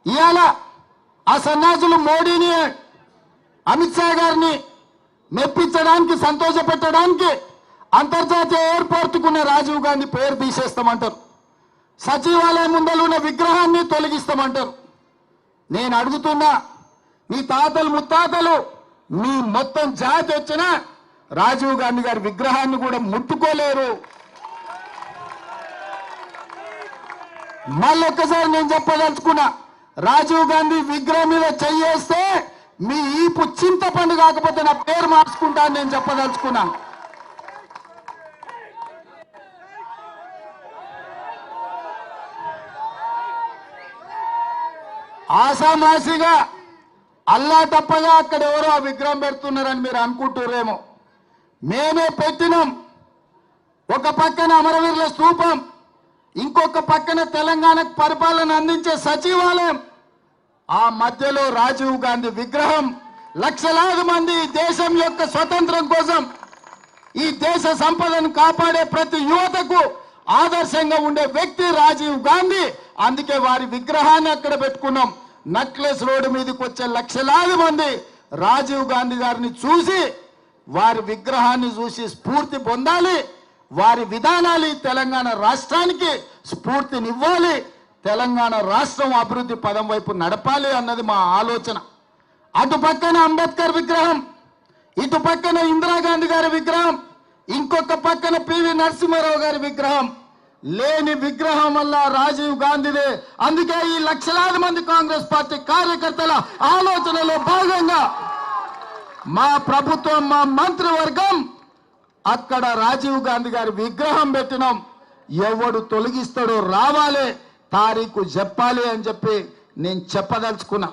ఇవాళ ఆ సన్యాసులు మోడీని అమిత్ షా గారిని మెప్పించడానికి సంతోషపెట్టడానికి అంతర్జాతీయ ఎయిర్పోర్టుకున్న రాజీవ్ గాంధీ పేరు తీసేస్తామంటారు, సచివాలయం ముందర ఉన్న విగ్రహాన్ని తొలగిస్తామంటారు. నేను అడుగుతున్నా, మీ తాతలు ముత్తాతలు మీ మొత్తం జాతి వచ్చిన రాజీవ్ గాంధీ గారి విగ్రహాన్ని కూడా ముట్టుకోలేరు. మళ్ళొక్కసారి నేను చెప్పదలుచుకున్నా, రాజీవ్ గాంధీ విగ్రహం మీద చెయ్యేస్తే మీ ఈపు చింతపండు కాకపోతే నా పేరు మార్చుకుంటా అని నేను చెప్పదలుచుకున్నాను. ఆసామాసిగా అల్లా తప్పగా అక్కడ ఎవరో ఆ విగ్రహం పెడుతున్నారని మీరు అనుకుంటున్నారేమో. మేమే పెట్టినాం. ఒక పక్కన అమరవీరుల స్తూపం, ఇంకొక పక్కన తెలంగాణకు పరిపాలన అందించే సచివాలయం, ఆ మధ్యలో రాజీవ్ గాంధీ విగ్రహం. లక్షలాది మంది దేశం యొక్క స్వతంత్రం కోసం, ఈ దేశ సంపదను కాపాడే ప్రతి యువతకు ఆదర్శంగా ఉండే వ్యక్తి రాజీవ్ గాంధీ. అందుకే వారి విగ్రహాన్ని అక్కడ పెట్టుకున్నాం. నక్లెస్ రోడ్డు మీదకి వచ్చే లక్షలాది మంది రాజీవ్ గాంధీ గారిని చూసి, వారి విగ్రహాన్ని చూసి స్ఫూర్తి పొందాలి. వారి విధానాలు తెలంగాణ రాష్ట్రానికి స్ఫూర్తినివ్వాలి. తెలంగాణ రాష్ట్రం అభివృద్ధి పదం వైపు నడపాలి అన్నది మా ఆలోచన. అటు పక్కన అంబేద్కర్ విగ్రహం, ఇటు పక్కన ఇందిరాగాంధీ గారి విగ్రహం, ఇంకొక పక్కన పివి నరసింహారావు గారి విగ్రహం. లేని విగ్రహం వల్ల రాజీవ్ గాంధీదే. అందుకే ఈ లక్షలాది మంది కాంగ్రెస్ పార్టీ కార్యకర్తల ఆలోచనలో భాగంగా మా ప్రభుత్వం, మా మంత్రివర్గం అక్కడ రాజీవ్ గాంధీ గారి విగ్రహం పెట్టినాం. ఎవడు తొలగిస్తాడో రావాలి, తారీఖు చెప్పాలి అని చెప్పి నేను చెప్పదలుచుకున్నా.